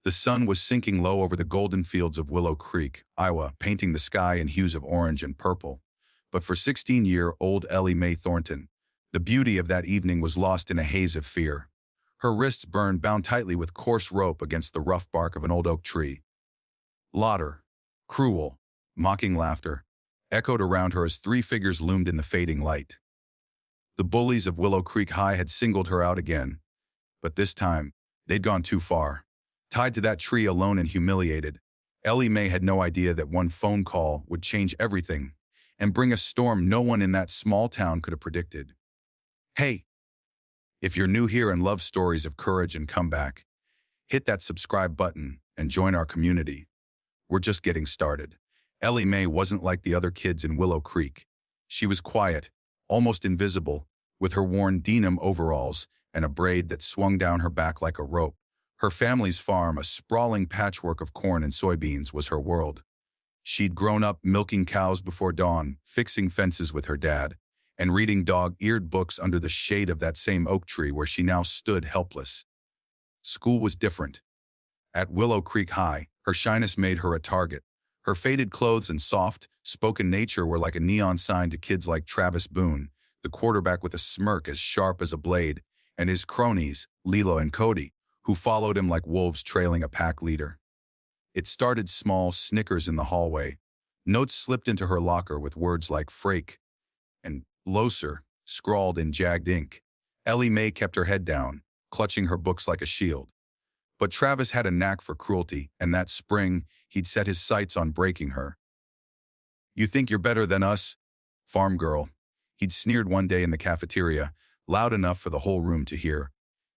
The sun was sinking low over the golden fields of Willow Creek, Iowa, painting the sky in hues of orange and purple. But for 16-year-old Ellie Mae Thornton, the beauty of that evening was lost in a haze of fear. Her wrists burned, bound tightly with coarse rope against the rough bark of an old oak tree. Laughter, cruel, mocking laughter, echoed around her as three figures loomed in the fading light. The bullies of Willow Creek High had singled her out again, but this time, they'd gone too far. Tied to that tree alone and humiliated, Ellie Mae had no idea that one phone call would change everything and bring a storm no one in that small town could have predicted. Hey, if you're new here and love stories of courage and comeback, hit that subscribe button and join our community. We're just getting started. Ellie Mae wasn't like the other kids in Willow Creek. She was quiet, almost invisible, with her worn denim overalls and a braid that swung down her back like a rope. Her family's farm, a sprawling patchwork of corn and soybeans, was her world. She'd grown up milking cows before dawn, fixing fences with her dad, and reading dog-eared books under the shade of that same oak tree where she now stood helpless. School was different. At Willow Creek High, her shyness made her a target. Her faded clothes and soft, spoken nature were like a neon sign to kids like Travis Boone, the quarterback with a smirk as sharp as a blade, and his cronies, Lilo and Cody, who followed him like wolves trailing a pack leader. It started small, snickers in the hallway. Notes slipped into her locker with words like "frake" and "loser" scrawled in jagged ink. Ellie Mae kept her head down, clutching her books like a shield. But Travis had a knack for cruelty, and that spring, he'd set his sights on breaking her. "You think you're better than us, farm girl?" He'd sneered one day in the cafeteria, loud enough for the whole room to hear.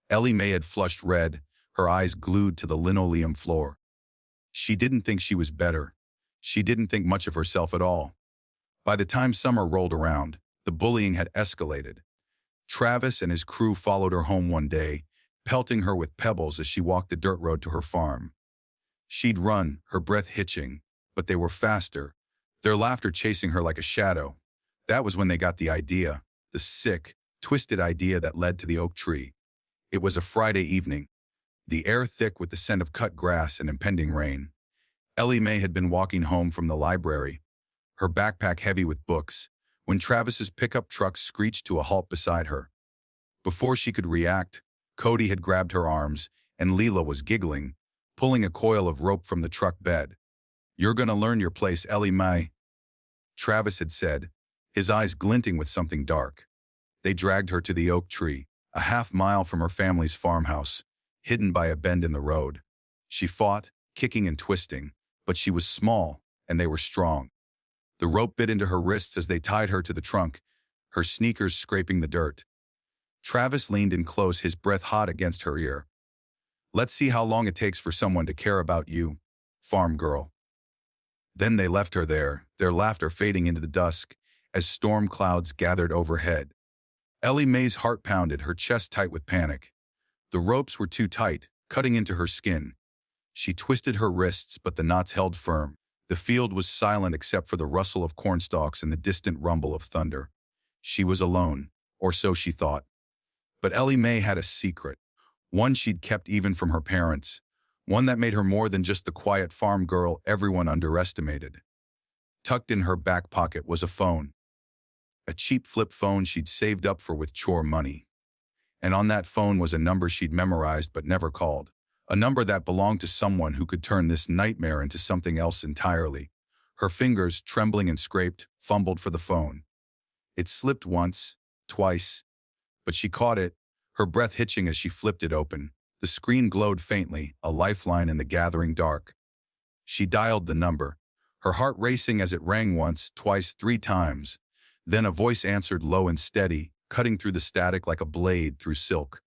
Ellie Mae had flushed red, her eyes glued to the linoleum floor. She didn't think she was better. She didn't think much of herself at all. By the time summer rolled around, the bullying had escalated. Travis and his crew followed her home one day, pelting her with pebbles as she walked the dirt road to her farm. She'd run, her breath hitching, but they were faster, their laughter chasing her like a shadow. That was when they got the idea, the sick, twisted idea that led to the oak tree. It was a Friday evening, the air thick with the scent of cut grass and impending rain. Ellie Mae had been walking home from the library, her backpack heavy with books, when Travis's pickup truck screeched to a halt beside her. Before she could react, Cody had grabbed her arms, and Leela was giggling, pulling a coil of rope from the truck bed. "You're gonna learn your place, Ellie Mae," Travis had said, his eyes glinting with something dark. They dragged her to the oak tree, a half-mile from her family's farmhouse, hidden by a bend in the road. She fought, kicking and twisting, but she was small, and they were strong. The rope bit into her wrists as they tied her to the trunk, her sneakers scraping the dirt. Travis leaned in close, his breath hot against her ear. "Let's see how long it takes for someone to care about you, farm girl." Then they left her there, their laughter fading into the dusk as storm clouds gathered overhead. Ellie Mae's heart pounded, her chest tight with panic. The ropes were too tight, cutting into her skin. She twisted her wrists, but the knots held firm. The field was silent except for the rustle of cornstalks and the distant rumble of thunder. She was alone, or so she thought. But Ellie Mae had a secret, one she'd kept even from her parents, one that made her more than just the quiet farm girl everyone underestimated. Tucked in her back pocket was a phone. A cheap flip phone she'd saved up for with chore money. And on that phone was a number she'd memorized but never called. A number that belonged to someone who could turn this nightmare into something else entirely. Her fingers, trembling and scraped, fumbled for the phone. It slipped once, twice, but she caught it, her breath hitching as she flipped it open. The screen glowed faintly, a lifeline in the gathering dark. She dialed the number, her heart racing as it rang once, twice, 3 times. Then a voice answered, low and steady, cutting through the static like a blade through silk.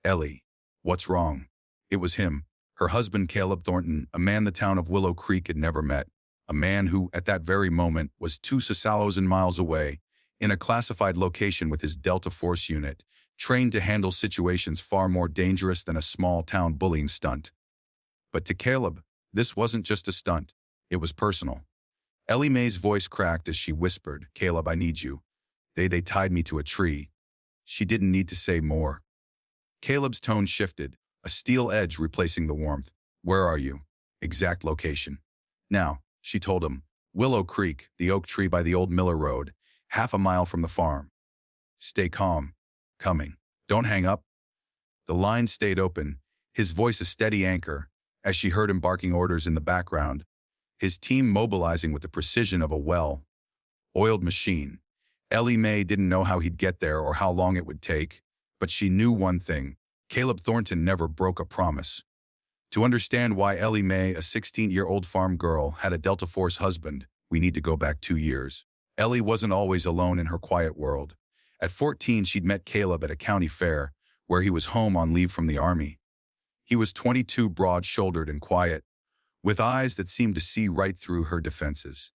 "Ellie, what's wrong?" It was him, her husband Caleb Thornton, a man the town of Willow Creek had never met. A man who, at that very moment, was 2,000 miles away, in a classified location with his Delta Force unit, trained to handle situations far more dangerous than a small-town bullying stunt. But to Caleb, this wasn't just a stunt. It was personal. Ellie Mae's voice cracked as she whispered, "Caleb, I need you. They tied me to a tree." She didn't need to say more. Caleb's tone shifted, a steel edge replacing the warmth. Where are you? Exact location. Now, she told him. Willow Creek, the oak tree by the old Miller Road, half a mile from the farm. Stay calm. Coming. Don't hang up. The line stayed open, his voice a steady anchor, as she heard him barking orders in the background, his team mobilizing with the precision of a well-oiled machine. Ellie Mae didn't know how he'd get there or how long it would take, but she knew one thing. Caleb Thornton never broke a promise. To understand why Ellie Mae, a 16-year-old farm girl, had a Delta Force husband, we need to go back 2 years. Ellie wasn't always alone in her quiet world. At 14, she'd met Caleb at a county fair, where he was home on leave from the army. He was 22, broad-shouldered and quiet, with eyes that seemed to see right through her defenses.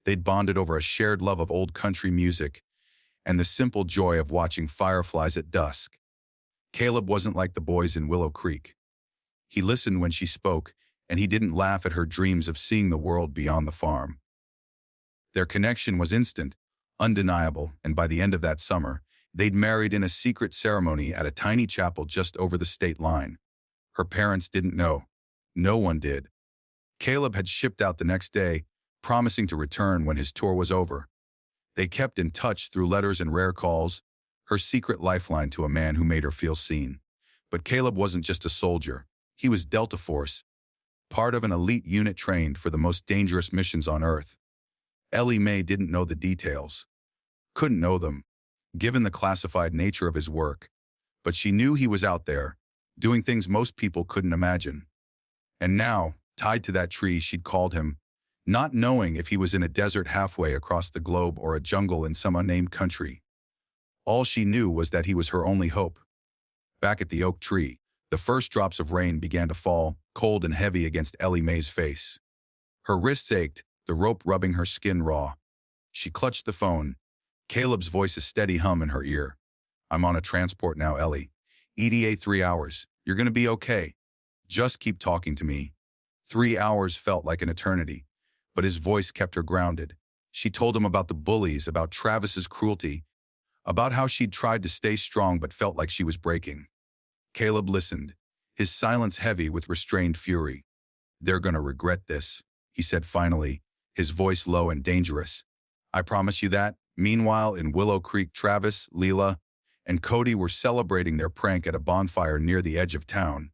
They'd bonded over a shared love of old country music and the simple joy of watching fireflies at dusk. Caleb wasn't like the boys in Willow Creek. He listened when she spoke, and he didn't laugh at her dreams of seeing the world beyond the farm. Their connection was instant, undeniable, and by the end of that summer, they'd married in a secret ceremony at a tiny chapel just over the state line. Her parents didn't know. No one did. Caleb had shipped out the next day, promising to return when his tour was over. They kept in touch through letters and rare calls, her secret lifeline to a man who made her feel seen. But Caleb wasn't just a soldier. He was Delta Force, part of an elite unit trained for the most dangerous missions on Earth. Ellie Mae didn't know the details. Couldn't know them, given the classified nature of his work. But she knew he was out there, doing things most people couldn't imagine. And now, tied to that tree she'd called him, not knowing if he was in a desert halfway across the globe or a jungle in some unnamed country. All she knew was that he was her only hope. Back at the oak tree, the first drops of rain began to fall, cold and heavy against Ellie Mae's face. Her wrists ached, the rope rubbing her skin raw. She clutched the phone, Caleb's voice a steady hum in her ear. I'm on a transport now, Ellie. ETA 3 hours. You're gonna be okay. Just keep talking to me. 3 hours felt like an eternity, but his voice kept her grounded. She told him about the bullies, about Travis's cruelty, about how she'd tried to stay strong but felt like she was breaking. Caleb listened, his silence heavy with restrained fury. They're gonna regret this, he said finally, his voice low and dangerous. I promise you that. Meanwhile, in Willow Creek, Travis, Leela, and Cody were celebrating their prank at a bonfire near the edge of town.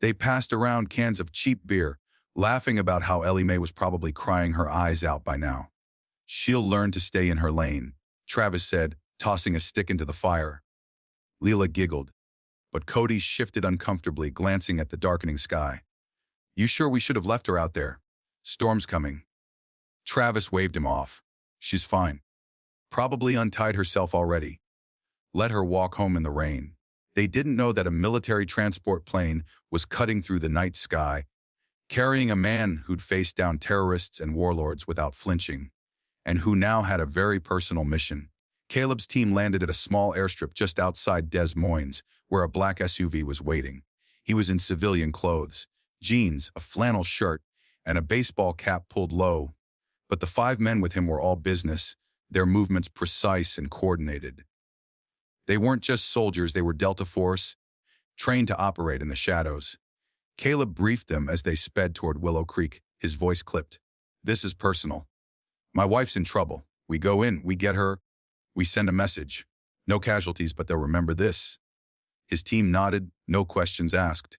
They passed around cans of cheap beer, laughing about how Ellie Mae was probably crying her eyes out by now. She'll learn to stay in her lane, Travis said, tossing a stick into the fire. Leela giggled, but Cody shifted uncomfortably, glancing at the darkening sky. You sure we should have left her out there? Storm's coming. Travis waved him off. She's fine. Probably untied herself already. Let her walk home in the rain. They didn't know that a military transport plane was cutting through the night sky, carrying a man who'd faced down terrorists and warlords without flinching, and who now had a very personal mission. Caleb's team landed at a small airstrip just outside Des Moines, where a black SUV was waiting. He was in civilian clothes, jeans, a flannel shirt, and a baseball cap pulled low. But the 5 men with him were all business, their movements precise and coordinated. They weren't just soldiers, they were Delta Force, trained to operate in the shadows. Caleb briefed them as they sped toward Willow Creek, his voice clipped. This is personal. My wife's in trouble. We go in, we get her, we send a message. No casualties, but they'll remember this. His team nodded, no questions asked.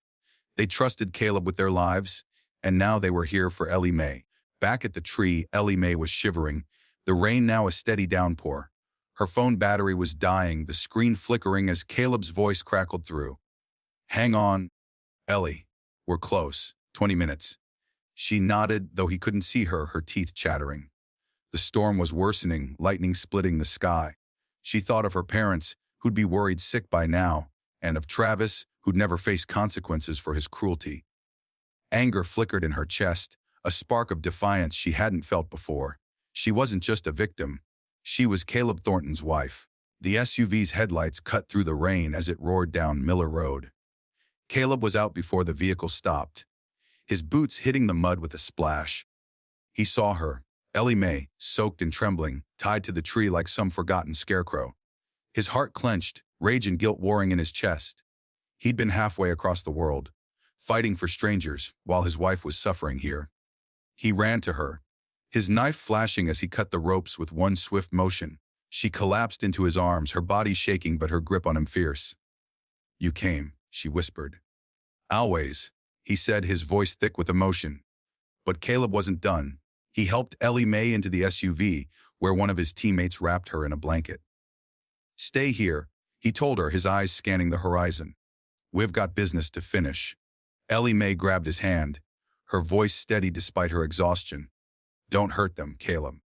They trusted Caleb with their lives, and now they were here for Ellie Mae. Back at the tree, Ellie Mae was shivering, the rain now a steady downpour. Her phone battery was dying, the screen flickering as Caleb's voice crackled through. Hang on, Ellie. We're close. 20 minutes. She nodded, though he couldn't see her, her teeth chattering. The storm was worsening, lightning splitting the sky. She thought of her parents, who'd be worried sick by now, and of Travis, who'd never faced consequences for his cruelty. Anger flickered in her chest, a spark of defiance she hadn't felt before. She wasn't just a victim. She was Caleb Thornton's wife. The SUV's headlights cut through the rain as it roared down Miller Road. Caleb was out before the vehicle stopped, his boots hitting the mud with a splash. He saw her, Ellie Mae, soaked and trembling, tied to the tree like some forgotten scarecrow. His heart clenched, rage and guilt warring in his chest. He'd been halfway across the world, fighting for strangers while his wife was suffering here. He ran to her, his knife flashing as he cut the ropes with one swift motion. She collapsed into his arms, her body shaking but her grip on him fierce. "You came," she whispered. "Always," he said, his voice thick with emotion. But Caleb wasn't done. He helped Ellie Mae into the SUV, where one of his teammates wrapped her in a blanket. "Stay here," he told her, his eyes scanning the horizon. "We've got business to finish." Ellie Mae grabbed his hand, her voice steady despite her exhaustion. "Don't hurt them, Caleb.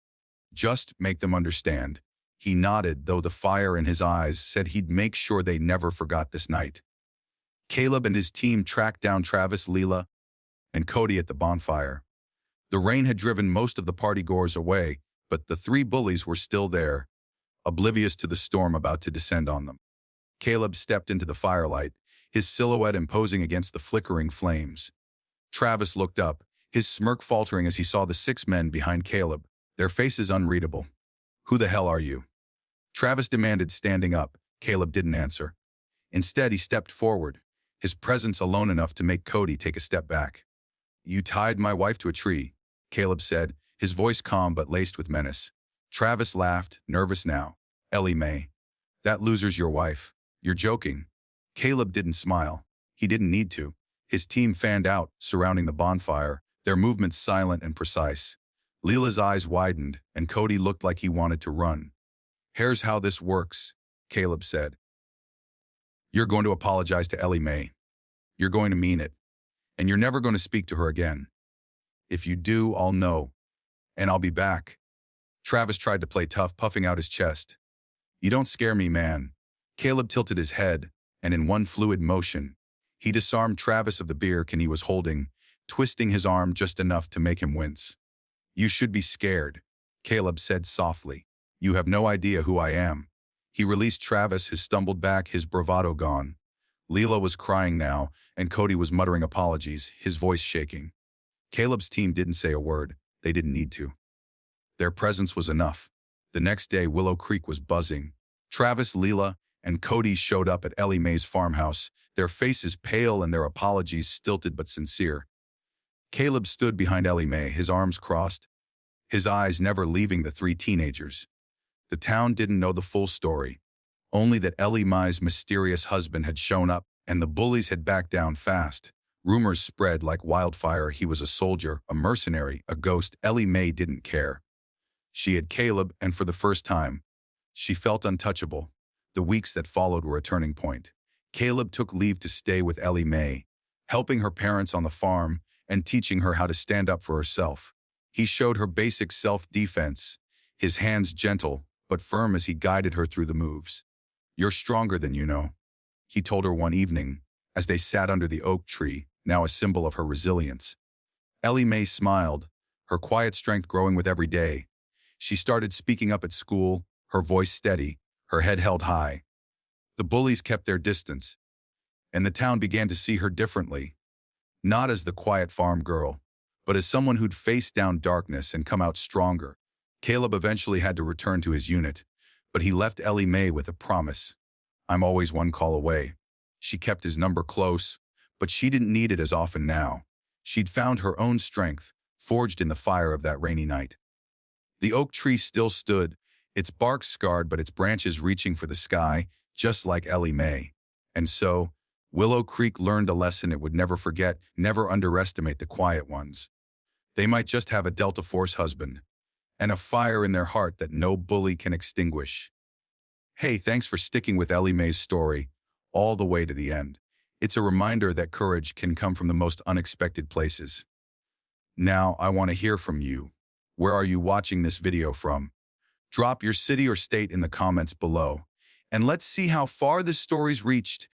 Just make them understand." He nodded, though the fire in his eyes said he'd make sure they never forgot this night. Caleb and his team tracked down Travis, Leela, and Cody at the bonfire. The rain had driven most of the partygoers away, but the three bullies were still there, oblivious to the storm about to descend on them. Caleb stepped into the firelight, his silhouette imposing against the flickering flames. Travis looked up, his smirk faltering as he saw the 6 men behind Caleb, their faces unreadable. "Who the hell are you?" Travis demanded, standing up. Caleb didn't answer. Instead, he stepped forward, his presence alone enough to make Cody take a step back. "You tied my wife to a tree," Caleb said, his voice calm but laced with menace. Travis laughed, nervous now. "Ellie Mae, that loser's your wife. You're joking." Caleb didn't smile. He didn't need to. His team fanned out, surrounding the bonfire, their movements silent and precise. Leela's eyes widened, and Cody looked like he wanted to run. "Here's how this works," Caleb said. "You're going to apologize to Ellie Mae. You're going to mean it. And you're never going to speak to her again. If you do, I'll know. And I'll be back." Travis tried to play tough, puffing out his chest. "You don't scare me, man." Caleb tilted his head, and in one fluid motion, he disarmed Travis of the beer can he was holding, twisting his arm just enough to make him wince. "You should be scared," Caleb said softly. "You have no idea who I am." He released Travis, who stumbled back, his bravado gone. Leela was crying now, and Cody was muttering apologies, his voice shaking. Caleb's team didn't say a word. They didn't need to. Their presence was enough. The next day, Willow Creek was buzzing. Travis, Leela, and Cody showed up at Ellie Mae's farmhouse, their faces pale and their apologies stilted but sincere. Caleb stood behind Ellie Mae, his arms crossed, his eyes never leaving the 3 teenagers. The town didn't know the full story, only that Ellie Mae's mysterious husband had shown up and the bullies had backed down fast. Rumors spread like wildfire. He was a soldier, a mercenary, a ghost. Ellie Mae didn't care. She had Caleb, and for the first time, she felt untouchable. The weeks that followed were a turning point. Caleb took leave to stay with Ellie Mae, helping her parents on the farm and teaching her how to stand up for herself. He showed her basic self-defense, his hands gentle but firm as he guided her through the moves. "You're stronger than you know," he told her one evening, as they sat under the oak tree, now a symbol of her resilience. Ellie Mae smiled, her quiet strength growing with every day. She started speaking up at school, her voice steady, her head held high. The bullies kept their distance, and the town began to see her differently. Not as the quiet farm girl, but as someone who'd faced down darkness and come out stronger. Caleb eventually had to return to his unit, but he left Ellie Mae with a promise. "I'm always one call away." She kept his number close, but she didn't need it as often now. She'd found her own strength, forged in the fire of that rainy night. The oak tree still stood, its bark scarred but its branches reaching for the sky, just like Ellie Mae. And so, Willow Creek learned a lesson it would never forget: never underestimate the quiet ones. They might just have a Delta Force husband, and a fire in their heart that no bully can extinguish. Hey, thanks for sticking with Ellie Mae's story all the way to the end. It's a reminder that courage can come from the most unexpected places. Now, I want to hear from you. Where are you watching this video from? Drop your city or state in the comments below, and let's see how far this story's reached.